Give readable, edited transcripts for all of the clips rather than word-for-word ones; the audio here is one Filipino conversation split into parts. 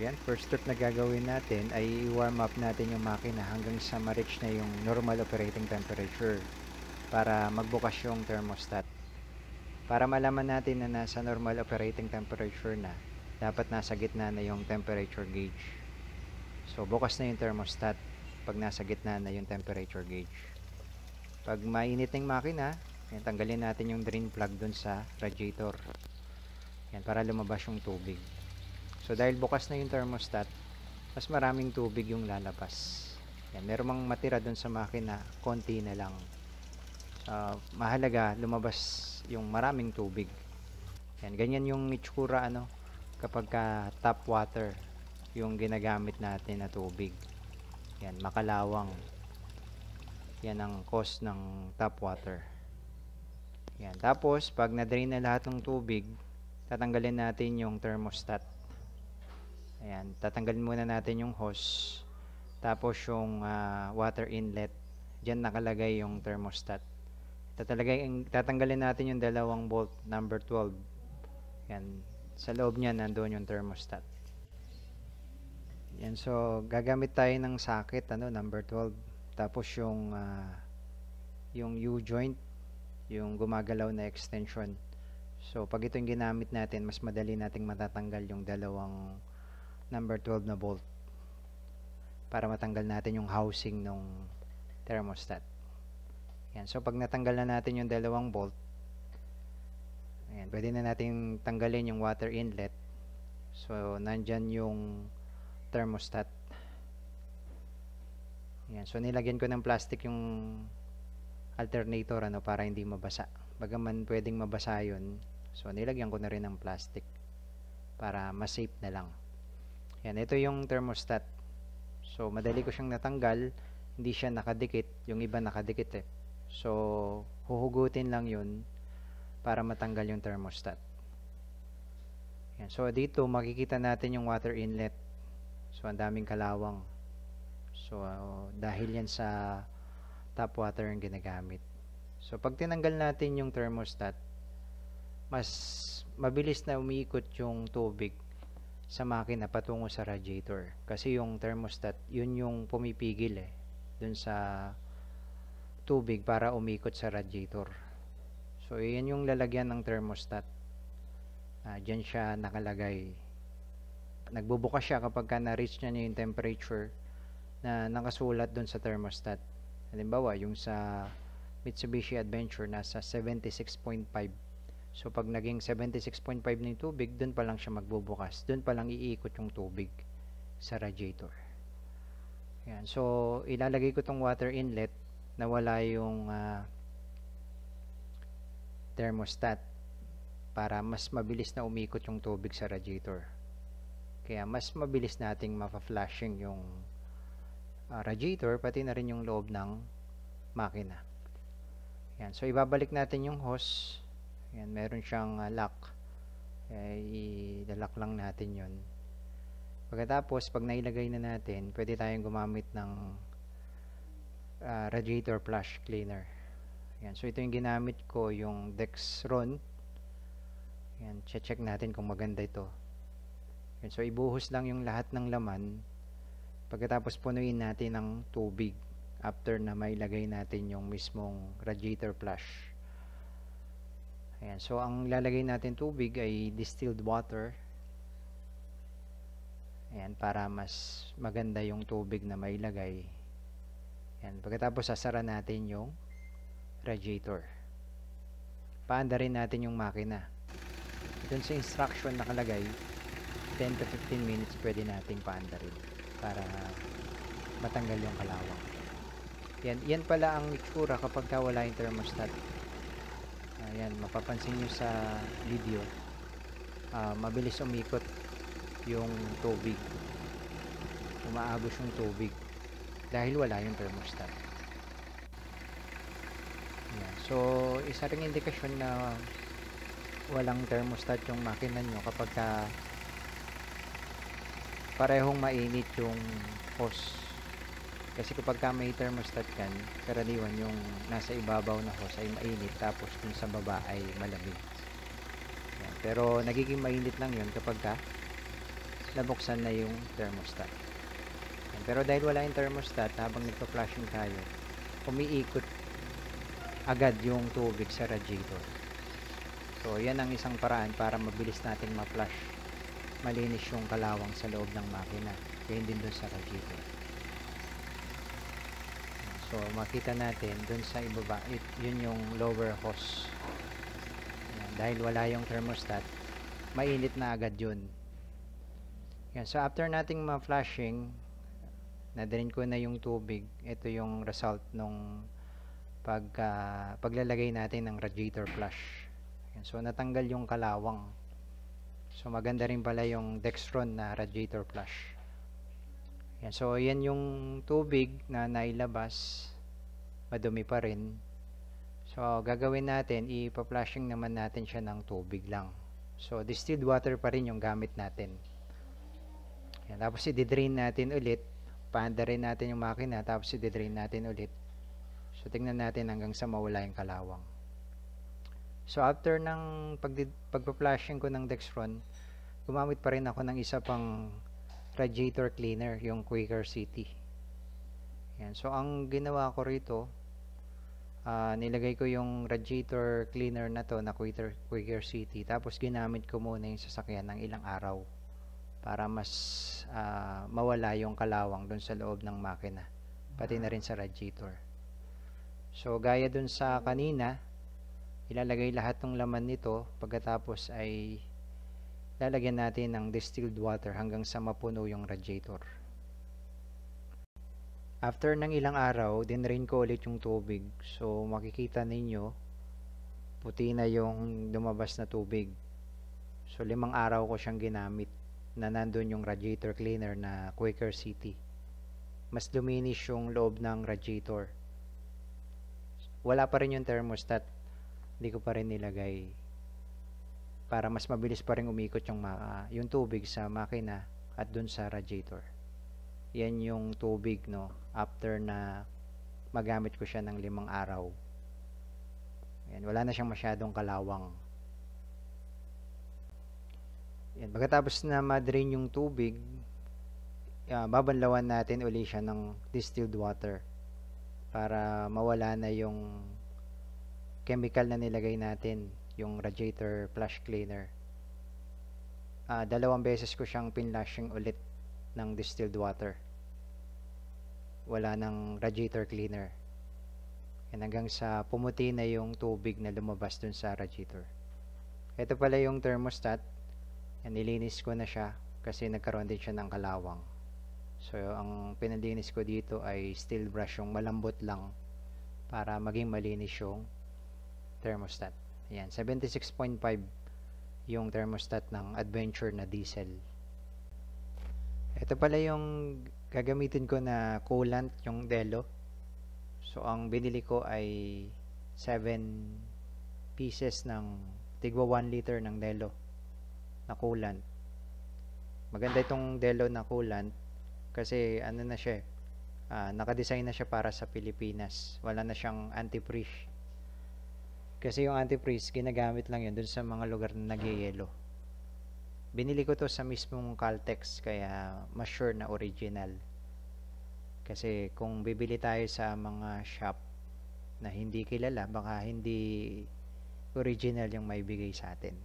Yan, first step na gagawin natin ay i-warm up natin yung makina hanggang sa ma-reach na yung normal operating temperature para magbukas yung thermostat. Para malaman natin na nasa normal operating temperature na, dapat nasa gitna na yung temperature gauge. So, bukas na yung thermostat pag nasa gitna na yung temperature gauge. Pag mainit ng makina, yan, tanggalin natin yung drain plug dun sa radiator. Yan, para lumabas yung tubig. So, dahil bukas na yung thermostat, mas maraming tubig yung lalabas. Yan, meron mang matira dun sa makina, konti na lang. Mahalaga, lumabas yung maraming tubig. Yan, ganyan yung itsura kapag tap water yung ginagamit natin na tubig. Yan, makalawang. Yan ang cause ng tap water. Yan, tapos pag na-drain na lahat ng tubig, tatanggalin natin yung thermostat. Ayan, tatanggalin muna natin yung hose. Tapos yung water inlet, dyan nakalagay yung thermostat. Tatanggalin natin yung dalawang bolt number 12. Yan, sa loob niya nandoon yung thermostat. Yan, so gagamit tayo ng socket number 12. Tapos yung U-joint, yung gumagalaw na extension. So pag ito yung ginamit natin, mas madali nating matatanggal yung dalawang number 12 na bolt para matanggal natin yung housing ng thermostat. Yan, so pag natanggal na natin yung dalawang bolt, ayan, pwede na natin tanggalin yung water inlet. So nandyan yung thermostat. Yan, so nilagyan ko ng plastic yung alternator para hindi mabasa. Bagaman pwedeng mabasa yun, so nilagyan ko na rin ng plastic para mas safe na lang. Yan, ito yung thermostat. So madali ko siyang natanggal, hindi siya nakadikit, yung iba nakadikit So huhugutin lang yun para matanggal yung thermostat. Yan, so dito makikita natin yung water inlet. So ang daming kalawang. So dahil yan sa tap water yung ginagamit. So pag tinanggal natin yung thermostat, mas mabilis na umiikot yung tubig sa makina patungo sa radiator. Kasi yung thermostat, yun yung pumipigil dun sa tubig para umikot sa radiator. So yan yung lalagyan ng thermostat. Diyan siya nakalagay. Nagbubukas siya kapag na-reach niya yung temperature na nakasulat dun sa thermostat. Halimbawa, yung sa Mitsubishi Adventure nasa 76.5. So pag naging 76.5 na yung tubig, dun pa lang siya magbubukas. Dun pa lang iikot yung tubig sa radiator. Yan. So ilalagay ko tong water inlet na wala yung thermostat para mas mabilis na umikot yung tubig sa radiator. Kaya mas mabilis nating mapa-flashing yung radiator pati na rin yung loob ng makina. Yan. So ibabalik natin yung hose. Yan, meron siyang lock. I-lock lang natin yun. Pagkatapos, pag nailagay na natin, pwede tayong gumamit ng radiator flush cleaner. Yan, so ito yung ginamit ko, yung Dexron. Yan, check natin kung maganda ito. Yan, so ibuhos lang yung lahat ng laman. Pagkatapos punuin natin ng tubig after na mailagay natin yung mismong radiator flush. Ayan, so ang lalagay natin tubig ay distilled water. Ayan, para mas maganda yung tubig na mailagay. Ayan, pagkatapos sasara natin yung radiator. Paandarin natin yung makina. Doon sa instruction nakalagay, 10 to 15 minutes pwede nating paandarin para matanggal yung kalawang. Yan pala ang itsura kapag wala yung thermostat. Ayan, mapapansin nyo sa video, mabilis umikot yung tubig, umaagos yung tubig dahil wala yung thermostat. Ayan. So isa ring indikasyon na walang thermostat yung makina nyo kapag parehong mainit yung hose. Kasi kapag may thermostat kan, karaniwan yung nasa ibabaw na hose ay mainit, tapos yung sa baba ay malamig. Yan. Pero nagiging mainit lang yun kapag nabuksan na yung thermostat. Yan. Pero dahil wala yung thermostat, habang nagpa-flushing tayo, umiikot agad yung tubig sa radiator. So, yan ang isang paraan para mabilis nating ma-flush. Malinis yung kalawang sa loob ng makina. Kaya din dun sa radiator. So, makita natin dun sa ibaba, yun yung lower hose. Yan. Dahil wala yung thermostat, mainit na agad yun. Yan. So, after nating ma-flushing, na-drain ko na yung tubig. Ito yung result nung paglalagay natin ng radiator flush. Yan. So, natanggal yung kalawang. So, maganda rin pala yung Dextron na radiator flush. Yan. So, yan yung tubig na nailabas. Madumi pa rin. So, gagawin natin, ipa-flushing naman natin siya ng tubig lang. So, distilled water pa rin yung gamit natin. Yan. Tapos, i-drain natin ulit. Paanda rin natin yung makina. Tapos, i-drain natin ulit. So, tingnan natin hanggang sa mawala yung kalawang. So, after ng pagpa-flushing ko ng Dextron, gumamit pa rin ako ng isa pang radiator cleaner, yung Quaker City. Yan. So, ang ginawa ko rito, nilagay ko yung radiator cleaner na to na Quaker City. Tapos, ginamit ko muna yung sasakyan ng ilang araw para mas mawala yung kalawang dun sa loob ng makina. Pati na rin sa radiator. So, gaya dun sa kanina, ilalagay lahat ng laman nito. Pagkatapos ay lalagyan natin ng distilled water hanggang sa mapuno yung radiator. After ng ilang araw, dinrain ko ulit yung tubig. So, makikita ninyo, puti na yung lumabas na tubig. So, 5 araw ko siyang ginamit na nandun yung radiator cleaner na Quaker City. Mas luminis yung loob ng radiator. Wala pa rin yung thermostat. Hindi ko pa rin nilagay para mas mabilis pa rin umikot yung tubig sa makina at dun sa radiator. Yan yung tubig, no, after na magamit ko siya ng 5 araw. Yan, wala na siyang masyadong kalawang. Yan, pagkatapos na ma-drain yung tubig, babanlawan natin uli siya ng distilled water para mawala na yung chemical na nilagay natin, yung radiator flush cleaner. 2 beses ko siyang pinlashing ulit ng distilled water. Wala ng radiator cleaner. Yan, hanggang sa pumuti na yung tubig na lumabas dun sa radiator. Ito pala yung thermostat. Yan, nilinis ko na siya kasi nagkaroon din siya ng kalawang. So, ang pinalinis ko dito ay steel brush, yung malambot lang para maging malinis yung thermostat. Ayan, 76.5 yung thermostat ng Adventure na diesel. Ito pala yung gagamitin ko na coolant, yung Delo. So, ang binili ko ay 7 pieces ng tigwa 1 liter ng Delo na coolant. Maganda itong Delo na coolant kasi ano na siya, nakadesign na siya para sa Pilipinas. Wala na siyang antifreeze. Kasi yung antifreeze, ginagamit lang yun dun sa mga lugar na nagyayelo. Binili ko to sa mismong Caltex, kaya mas sure na original. Kasi kung bibili tayo sa mga shop na hindi kilala, baka hindi original yung may bigay sa atin.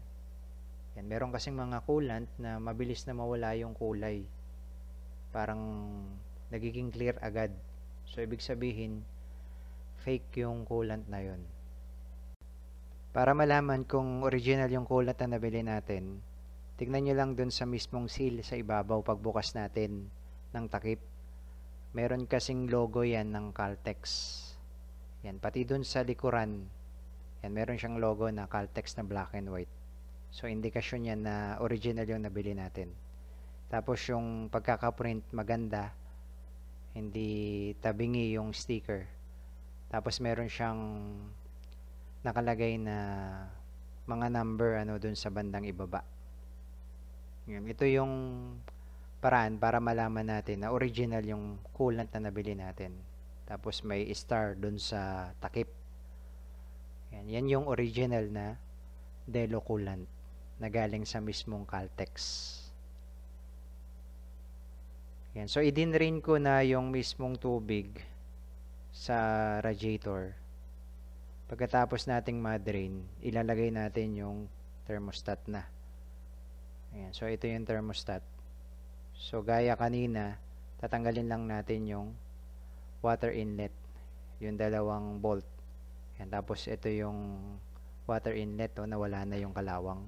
Yan, meron kasing mga coolant na mabilis na mawala yung kulay. Parang nagiging clear agad. So, ibig sabihin, fake yung coolant na yun. Para malaman kung original yung coolant na nabili natin, tignan nyo lang dun sa mismong seal sa ibabaw pagbukas natin ng takip. Meron kasing logo yan ng Caltex. Yan, pati dun sa likuran, yan, meron siyang logo na Caltex na black and white. So, indikasyon yan na original yung nabili natin. Tapos yung pagkakaprint maganda, hindi tabingi yung sticker. Tapos meron siyang nakalagay na mga number dun sa bandang ibaba. Ito yung paraan para malaman natin na original yung coolant na nabili natin. Tapos may star dun sa takip. Yan yung original na Delo coolant na galing sa mismong Caltex. Yan. So, i-drain ko na yung mismong tubig sa radiator. Pagkatapos nating ma-drain, ilalagay natin yung thermostat na. Ayan. So, ito yung thermostat. So, gaya kanina, tatanggalin lang natin yung water inlet. Yung dalawang bolt. Ayan. Tapos, ito yung water inlet. Nawala na yung kalawang.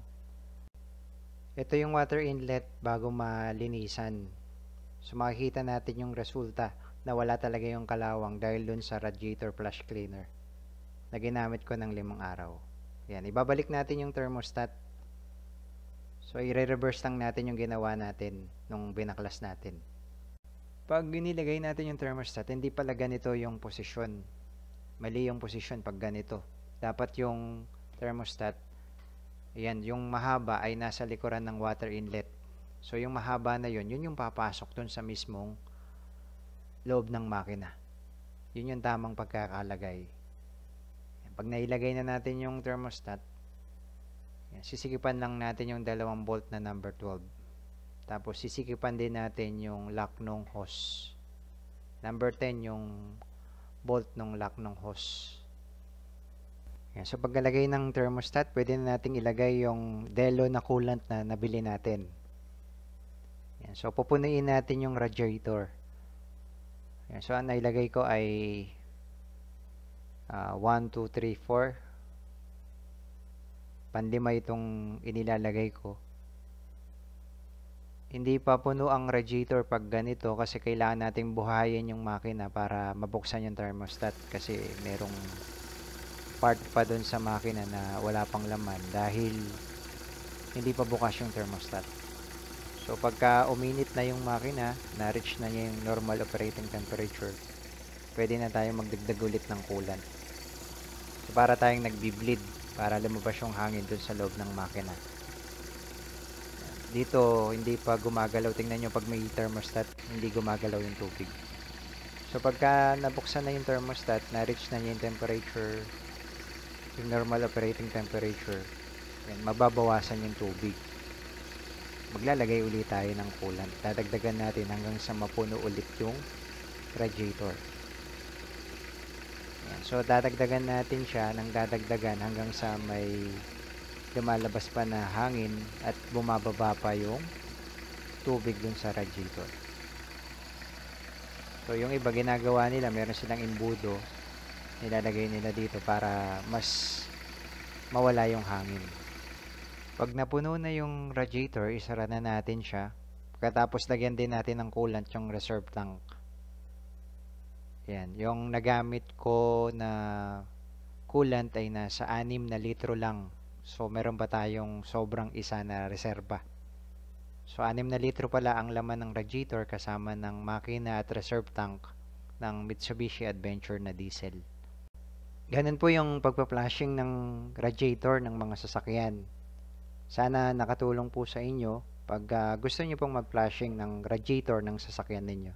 Ito yung water inlet bago malinisan. So, makikita natin yung resulta na wala talaga yung kalawang dahil dun sa radiator flush cleaner na ginamit ko ng 5 araw. Yan, ibabalik natin yung thermostat. So, i-reverse lang natin yung ginawa natin nung binaklas natin. Pag inilagay natin yung thermostat, hindi pala ganito yung posisyon. Mali yung posisyon pag ganito. Dapat yung thermostat, yan, yung mahaba ay nasa likuran ng water inlet. So, yung mahaba na yun yung papasok dun sa mismong loob ng makina. Yun yung tamang pagkakalagay. Pag nailagay na natin yung thermostat, yan, sisikipan lang natin yung 2 bolt na number 12. Tapos, sisikipan din natin yung lock ng hose. Number 10, yung bolt ng lock ng hose. Yan. So, pagkalagay ng thermostat, pwede na natin ilagay yung Delo na coolant na nabili natin. Yan. So, pupunuin natin yung radiator. Yan. So, ang nailagay ko ay 1, 2, 3, 4. Panlima itong inilalagay ko. Hindi pa puno ang radiator pag ganito kasi kailangan nating buhayin yung makina para mabuksan yung thermostat kasi merong part pa dun sa makina na wala pang laman dahil hindi pa bukas yung thermostat. So, pagka uminit na yung makina, na-reach na niya yung normal operating temperature, pwede na tayo magdagdag ulit ng coolant. So, para tayong nagbi-bleed, para lumabas yung hangin dun sa loob ng makina. Dito, hindi pa gumagalaw. Tingnan nyo pag may thermostat, hindi gumagalaw yung tubig. So, pagka nabuksan na yung thermostat, na-reach na niya yung temperature, yung normal operating temperature, yan, mababawasan yung tubig. Maglalagay ulit tayo ng coolant. Dadagdagan natin hanggang sa mapuno ulit yung radiator. Yan. So, dadagdagan natin siya ng dadagdagan hanggang sa may lumalabas pa na hangin at bumababa pa yung tubig dun sa radiator. So, yung iba ginagawa nila, meron silang imbudo, nilalagay nila dito para mas mawala yung hangin. Pag napuno na yung radiator, isara na natin siya. Pagkatapos lagyan din natin ng coolant yung reserve tank. Yan, yung nagamit ko na coolant ay nasa 6 na litro lang. So, meron pa tayong sobrang isa na reserba. So, 6 na litro pala ang laman ng radiator kasama ng makina at reserve tank ng Mitsubishi Adventure na diesel. Ganun po yung pagpa-flashing ng radiator ng mga sasakyan. Sana nakatulong po sa inyo pag gusto niyo pong mag-flashing ng radiator ng sasakyan ninyo.